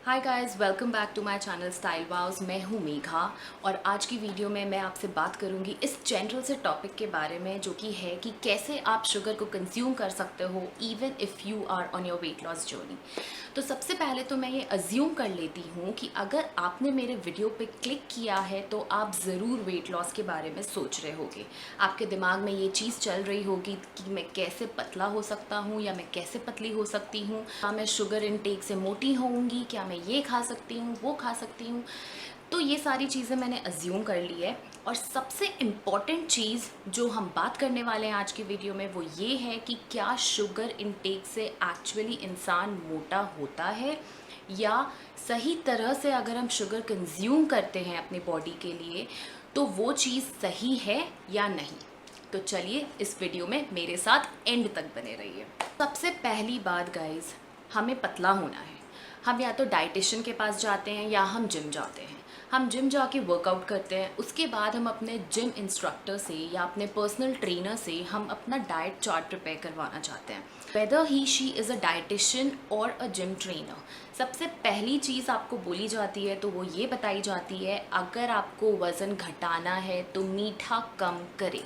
Hi guys, welcome back to my channel style wows. मैं हूँ मेघा और आज की वीडियो में मैं आपसे बात करूँगी इस जनरल से टॉपिक के बारे में जो कि है कि कैसे आप शुगर को कंज्यूम कर सकते हो even if you are on your weight loss journey. तो सबसे पहले तो मैं ये अज्यूम कर लेती हूँ कि अगर आपने मेरे वीडियो पे क्लिक किया है तो आप ज़रूर वेट लॉस के बारे में सोच रहे होगे। आपके दिमाग में ये चीज़ चल रही होगी कि मैं कैसे पतला हो सकता हूँ या मैं कैसे पतली हो सकती हूँ, क्या मैं शुगर इनटेक से मोटी होऊंगी, क्या मैं ये खा सकती हूँ वो खा सकती हूँ। तो ये सारी चीज़ें मैंने अज्यूम कर ली है और सबसे इम्पॉर्टेंट चीज़ जो हम बात करने वाले हैं आज की वीडियो में वो ये है कि क्या शुगर इनटेक से एक्चुअली इंसान मोटा होता है या सही तरह से अगर हम शुगर कंज्यूम करते हैं अपनी बॉडी के लिए तो वो चीज़ सही है या नहीं। तो चलिए इस वीडियो में मेरे साथ एंड तक बने रहिए। सबसे पहली बात गाइज, हमें पतला होना है। हम या तो डाइटिशियन के पास जाते हैं या हम जिम जाते हैं। हम जिम जाके वर्कआउट करते हैं, उसके बाद हम अपने जिम इंस्ट्रक्टर से या अपने पर्सनल ट्रेनर से हम अपना डाइट चार्ट प्रिपेयर करवाना चाहते हैं। Weather he she is a dietitian और अ जिम ट्रेनर, सबसे पहली चीज़ आपको बोली जाती है तो वो ये बताई जाती है अगर आपको वज़न घटाना है तो मीठा कम करें।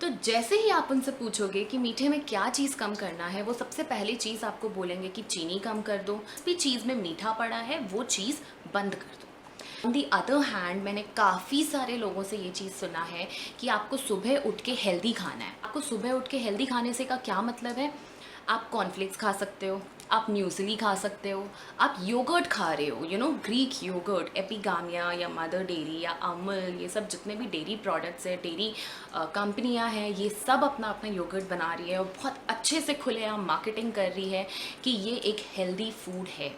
तो जैसे ही आप उनसे पूछोगे कि मीठे में क्या चीज़ कम करना है, वो सबसे पहली चीज़ आपको बोलेंगे कि चीनी कम कर दो, भी चीज़ में मीठा पड़ा है वो चीज़ बंद कर दो। ऑन दी अदर हैंड मैंने काफ़ी सारे लोगों से ये चीज़ सुना है कि आपको सुबह उठ के हेल्दी खाना है। आपको सुबह उठ के हेल्दी खाने से का क्या मतलब है? आप कॉर्नफ्लेक्स खा सकते हो, आप म्यूसली खा सकते हो, आप योगर्ट खा रहे हो, ग्रीक योगर्ट, एपिगामिया या मदर डेयरी या अमूल, ये सब जितने भी डेयरी प्रोडक्ट्स है, डेयरी कंपनियां हैं, ये सब अपना अपना योगर्ट बना रही है और बहुत अच्छे से खुलेआम मार्केटिंग कर रही है कि ये एक हेल्दी फूड है।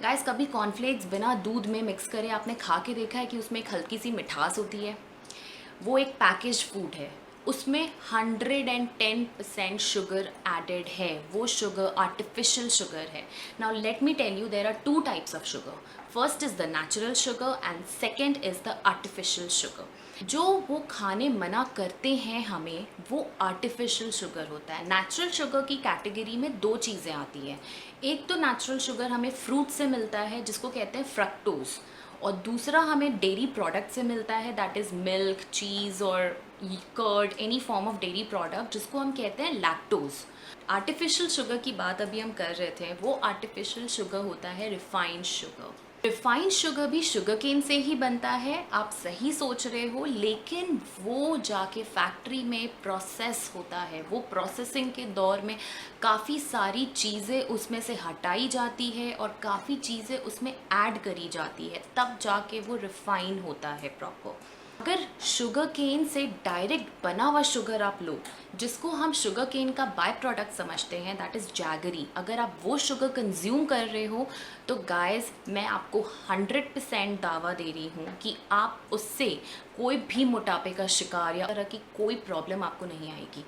गाइस, कभी कॉर्नफ्लेक्स बिना दूध में मिक्स करे आपने खा के देखा है कि उसमें एक हल्की सी मिठास होती है? वो एक पैकेज फूड है, उसमें 110% शुगर एडेड है, वो शुगर आर्टिफिशियल शुगर है। Now let me tell you, there are two types of sugar. First is the natural sugar and second is the artificial sugar. जो वो खाने मना करते हैं हमें वो आर्टिफिशियल शुगर होता है। नेचुरल शुगर की कैटेगरी में दो चीज़ें आती हैं। एक तो नेचुरल शुगर हमें फ्रूट से मिलता है जिसको कहते हैं फ्रक्टोज, और दूसरा हमें डेयरी प्रोडक्ट से मिलता है, दैट इज़ मिल्क, चीज़ और curd, any form of dairy product जिसको हम कहते हैं लैक्टोज। आर्टिफिशियल शुगर की बात अभी हम कर रहे थे, वो आर्टिफिशियल शुगर होता है रिफाइंड शुगर। रिफाइंड शुगर भी शुगर केन से ही बनता है, आप सही सोच रहे हो, लेकिन वो जाके फैक्ट्री में प्रोसेस होता है। वो प्रोसेसिंग के दौर में काफ़ी सारी चीज़ें उसमें से हटाई जाती है और काफ़ी चीज़ें उसमें ऐड करी जाती है, तब जाके वो रिफाइन होता है प्रॉपर। अगर शुगर केन से डायरेक्ट बना हुआ शुगर आप लो, जिसको हम शुगर केन का बाय प्रोडक्ट समझते हैं, दैट इज़ जैगरी, अगर आप वो शुगर कंज्यूम कर रहे हो तो गाइस मैं आपको 100% दावा दे रही हूँ कि आप उससे कोई भी मोटापे का शिकार या तरह की कोई प्रॉब्लम आपको नहीं आएगी।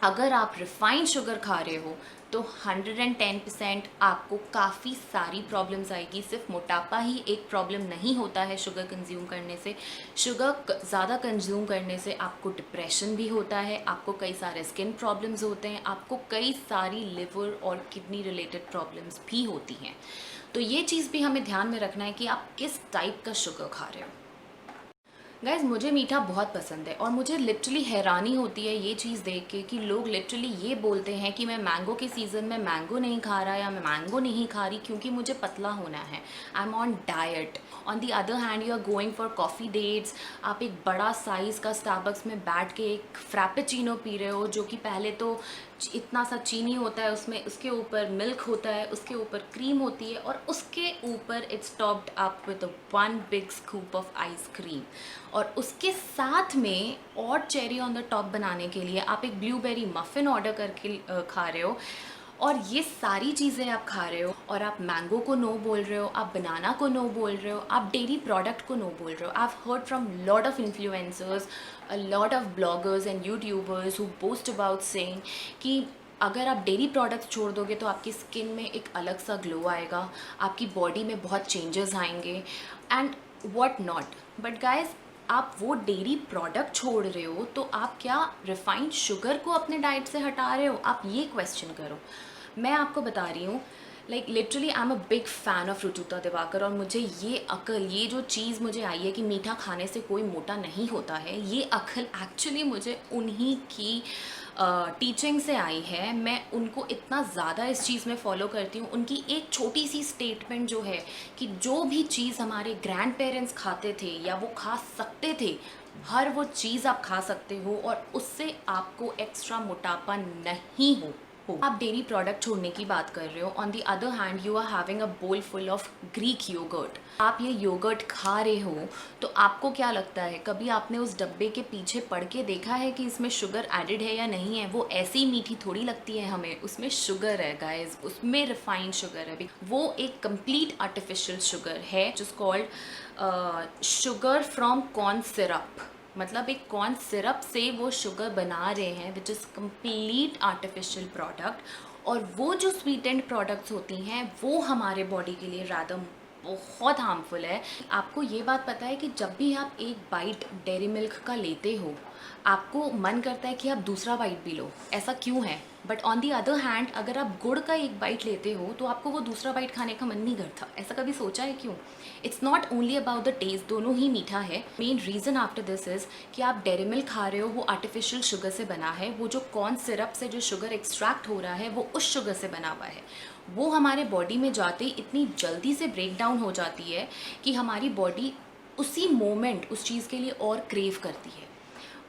अगर आप रिफाइंड शुगर खा रहे हो तो 110% आपको काफ़ी सारी प्रॉब्लम्स आएगी। सिर्फ मोटापा ही एक प्रॉब्लम नहीं होता है शुगर कंज्यूम करने से। शुगर ज़्यादा कंज्यूम करने से आपको डिप्रेशन भी होता है, आपको कई सारे स्किन प्रॉब्लम्स होते हैं, आपको कई सारी लिवर और किडनी रिलेटेड प्रॉब्लम्स भी होती हैं। तो ये चीज़ भी हमें ध्यान में रखना है कि आप किस टाइप का शुगर खा रहे हो। गाइज, मुझे मीठा बहुत पसंद है और मुझे लिटरली हैरानी होती है ये चीज़ देख के कि लोग लिटरली ये बोलते हैं कि मैं मैंगो के सीज़न में मैंगो नहीं खा रहा या मैं मैंगो नहीं खा रही क्योंकि मुझे पतला होना है, I am on diet. On the other hand you are going for coffee dates, आप एक बड़ा साइज़ का स्टारबक्स में बैठ के एक फ्रैपेचिनो पी रहे हो जो कि पहले तो इतना सा चीनी होता है उसमें, उसके ऊपर मिल्क होता है, उसके ऊपर क्रीम होती है और उसके ऊपर it's topped up with one big scoop of ice cream, और उसके साथ में और चेरी ऑन द टॉप बनाने के लिए आप एक ब्लूबेरी मफ़िन ऑर्डर करके खा रहे हो। और ये सारी चीज़ें आप खा रहे हो और आप मैंगो को नो बोल रहे हो, आप बनाना को नो बोल रहे हो, आप डेयरी प्रोडक्ट को नो बोल रहे हो। I have heard from lot of influencers, a lot of bloggers and YouTubers who boast about saying कि अगर आप डेयरी प्रोडक्ट्स छोड़ दोगे तो आपकी स्किन में एक अलग सा ग्लो आएगा, आपकी बॉडी में बहुत चेंजेस आएंगे and what not. But guys, आप वो डेयरी प्रोडक्ट छोड़ रहे हो तो आप क्या रिफाइंड शुगर को अपने डाइट से हटा रहे हो? आप ये क्वेश्चन करो। मैं आपको बता रही हूँ, like literally I am a big fan of Rujuta Diwakar, और मुझे ये अकल, ये जो चीज़ मुझे आई है कि मीठा खाने से कोई मोटा नहीं होता है, ये अकल एक्चुअली मुझे उन्हीं की टीचिंग से आई है। मैं उनको इतना ज़्यादा इस चीज़ में फॉलो करती हूँ। उनकी एक छोटी सी स्टेटमेंट जो है कि जो भी चीज़ हमारे ग्रैंड पेरेंट्स खाते थे या वो खा सकते थे, हर वो चीज़ आप खा सकते हो और उससे आपको एक्स्ट्रा मोटापा नहीं हो। आप डेयरी प्रोडक्ट छोड़ने की बात कर रहे हो, on the other hand you are having a bowl full of Greek yogurt. आप ये योगर्ट खा रहे हो तो आपको क्या लगता है, कभी आपने उस डब्बे के पीछे पढ़ के देखा है कि इसमें शुगर एडिड है या नहीं है? वो ऐसी मीठी थोड़ी लगती है हमें, उसमें शुगर है गाइस, उसमें रिफाइंड शुगर है। वो एक कंप्लीट आर्टिफिशियल शुगर है जिस called sugar from corn syrup. मतलब एक कॉर्न सिरप से वो शुगर बना रहे हैं which is complete artificial product. और वो जो स्वीटेंड प्रोडक्ट्स होती हैं वो हमारे बॉडी के लिए रादर बहुत हार्मफुल है। आपको ये बात पता है कि जब भी आप एक बाइट डेयरी मिल्क का लेते हो, आपको मन करता है कि आप दूसरा बाइट भी लो, ऐसा क्यों है? But on the other hand अगर आप गुड़ का एक बाइट लेते हो तो आपको वो दूसरा बाइट खाने का मन नहीं करता। ऐसा कभी सोचा है क्यों? It's not only about the taste, दोनों ही मीठा है। Main reason after this is कि आप डेयरी मिल्क खा रहे हो, वो आर्टिफिशियल शुगर से बना है। वो जो कॉर्न सिरप से जो शुगर एक्सट्रैक्ट हो रहा है वो उस शुगर से बना हुआ है। वो हमारे बॉडी में जाते ही इतनी जल्दी से ब्रेक डाउन हो जाती है कि हमारी बॉडी उसी मोमेंट उस चीज़ के लिए और क्रेव करती है।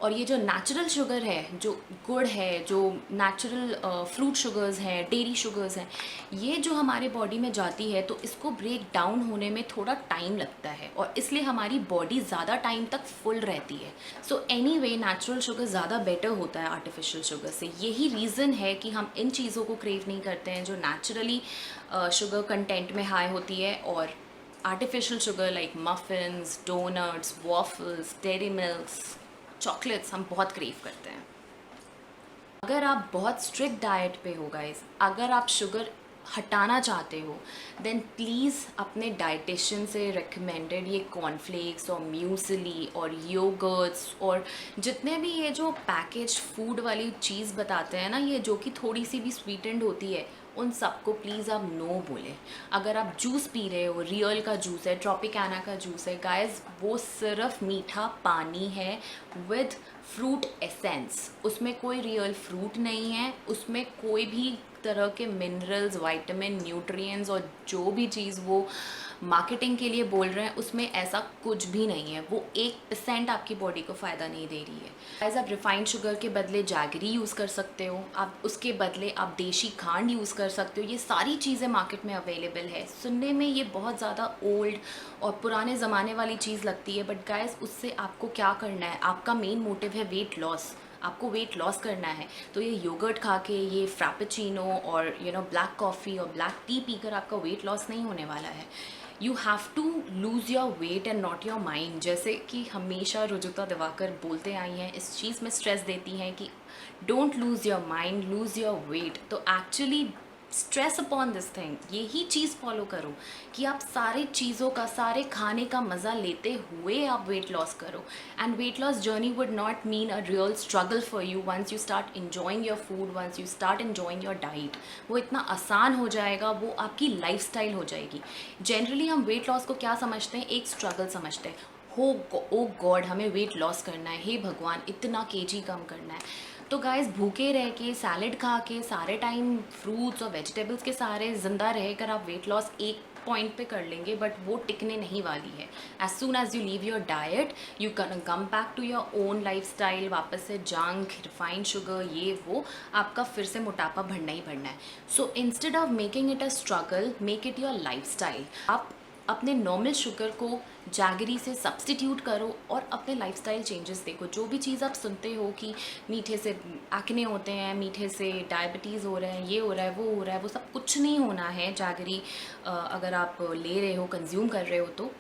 और ये जो नेचुरल शुगर है, जो गुड़ है, जो नेचुरल फ्रूट शुगर्स हैं, डेयरी शुगर्स हैं, ये जो हमारे बॉडी में जाती है तो इसको ब्रेक डाउन होने में थोड़ा टाइम लगता है और इसलिए हमारी बॉडी ज़्यादा टाइम तक फुल रहती है। सो एनीवे नेचुरल शुगर ज़्यादा बेटर होता है आर्टिफिशियल शुगर से। यही रीज़न है कि हम इन चीज़ों को क्रेव नहीं करते हैं जो नेचुरली शुगर कंटेंट में हाई होती है। और artificial sugar like muffins, doughnuts, waffles, dairy milks, chocolates हम बहुत क्रेव करते हैं। अगर आप बहुत स्ट्रिक्ट डाइट पे हो गाइस, अगर आप शुगर हटाना चाहते हो, देन प्लीज़ अपने डाइटिशियन से रिकमेंडेड ये कॉर्नफ्लेक्स और म्यूसली और योगर्ट्स और जितने भी ये जो पैकेज फूड वाली चीज़ बताते हैं ना, ये जो कि थोड़ी सी भी स्वीटेंड होती है, उन सबको प्लीज़ आप नो बोलें। अगर आप जूस पी रहे हो, रियल का जूस है, ट्रॉपिकाना का जूस है गाइस, वो सिर्फ मीठा पानी है विद फ्रूट एसेंस। उसमें कोई रियल फ्रूट नहीं है, उसमें कोई भी तरह के मिनरल्स, वाइटामिन, न्यूट्रिएंट्स और जो भी चीज़ वो मार्केटिंग के लिए बोल रहे हैं उसमें ऐसा कुछ भी नहीं है। वो 1% आपकी बॉडी को फ़ायदा नहीं दे रही है। गाइस, आप रिफाइंड शुगर के बदले जैगरी यूज़ कर सकते हो, आप उसके बदले आप देशी खांड यूज़ कर सकते हो। ये सारी चीज़ें मार्केट में अवेलेबल है। सुनने में ये बहुत ज़्यादा ओल्ड और पुराने ज़माने वाली चीज़ लगती है, बट गाइस उससे आपको क्या करना है? आपका मेन मोटिव है वेट लॉस, आपको वेट लॉस करना है। तो ये योगर्ट खा के, ये फ्रैपेचिनो और ब्लैक कॉफ़ी और ब्लैक टी पीकर आपका वेट लॉस नहीं होने वाला है। You have to lose your weight and not your mind. जैसे कि हमेशा रुजुता दिवाकर बोलते आई हैं, इस चीज़ में स्ट्रेस देती हैं कि don't lose your mind, lose your weight. तो actually stress upon this thing, यही चीज़ फॉलो करो कि आप सारी चीज़ों का, सारे खाने का मज़ा लेते हुए आप वेट लॉस करो। And weight loss journey would not mean a real struggle for you once you start enjoying your food, once you start enjoying your diet. वो इतना आसान हो जाएगा, वो आपकी लाइफस्टाइल हो जाएगी। जनरली हम वेट लॉस को क्या समझते हैं? एक स्ट्रगल समझते हैं। ओ गॉड, हमें वेट लॉस करना है, हे भगवान इतना केजी कम करना है। तो गाइस, भूखे रह के, सैलेड खा के, सारे टाइम फ्रूट्स और वेजिटेबल्स के सारे ज़िंदा रहकर आप वेट लॉस एक पॉइंट पे कर लेंगे, बट वो टिकने नहीं वाली है। As soon as you leave your diet, you can come back to your own lifestyle. वापस से जंक, रिफाइंड शुगर, ये वो आपका फिर से मोटापा बढ़ना ही बढ़ना है। So instead of making it a struggle, make it your life style. आप अपने नॉर्मल शुगर को जैगरी से सब्स्टिट्यूट करो और अपने लाइफस्टाइल चेंजेस देखो। जो भी चीज़ आप सुनते हो कि मीठे से एक्ने होते हैं, मीठे से डायबिटीज़ हो रहे हैं, ये हो रहा है, वो हो रहा है, वो सब कुछ नहीं होना है। जैगरी अगर आप ले रहे हो, कंज्यूम कर रहे हो तो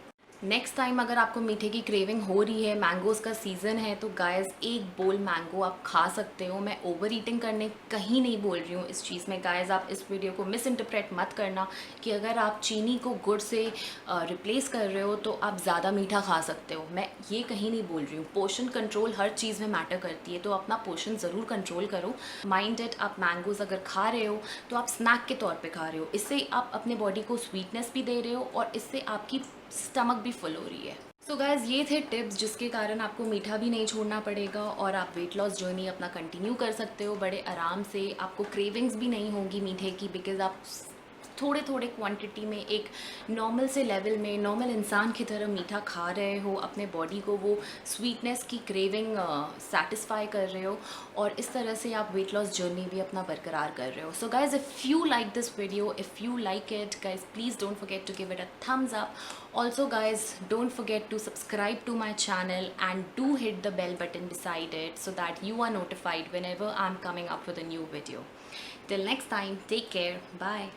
नेक्स्ट टाइम अगर आपको मीठे की क्रेविंग हो रही है, मैंगोज़ का सीज़न है, तो गाइस एक बोल मैंगो आप खा सकते हो। मैं ओवर ईटिंग करने कहीं नहीं बोल रही हूँ इस चीज़ में। गाइस आप इस वीडियो को मिस इंटरप्रेट मत करना कि अगर आप चीनी को गुड़ से रिप्लेस कर रहे हो तो आप ज़्यादा मीठा खा सकते हो। मैं ये कहीं नहीं बोल रही हूँ। पोर्शन कंट्रोल हर चीज़ में मैटर करती है, तो अपना पोर्शन ज़रूर कंट्रोल करो। माइंड इट, आप मैंगोज़ अगर खा रहे हो तो आप स्नैक के तौर पे खा रहे हो। इससे आप अपने बॉडी को स्वीटनेस भी दे रहे हो और इससे आपकी स्टमक भी फुल हो रही है। सो गाइज ये थे टिप्स जिसके कारण आपको मीठा भी नहीं छोड़ना पड़ेगा और आप वेट लॉस जर्नी अपना कंटिन्यू कर सकते हो बड़े आराम से। आपको क्रेविंग्स भी नहीं होंगी मीठे की, बिकॉज आप थोड़े थोड़े क्वांटिटी में एक नॉर्मल से लेवल में नॉर्मल इंसान की तरह मीठा खा रहे हो। अपने बॉडी को वो स्वीटनेस की क्रेविंग सेटिस्फाई कर रहे हो और इस तरह से आप वेट लॉस जर्नी भी अपना बरकरार कर रहे हो। So guys if you like this video, if you like it guys, please don't forget to give it a thumbs up. Also guys, don't forget to subscribe to my channel and do hit the bell button beside it so that you are notified whenever I'm coming up with a new video. Till next time, take care, bye.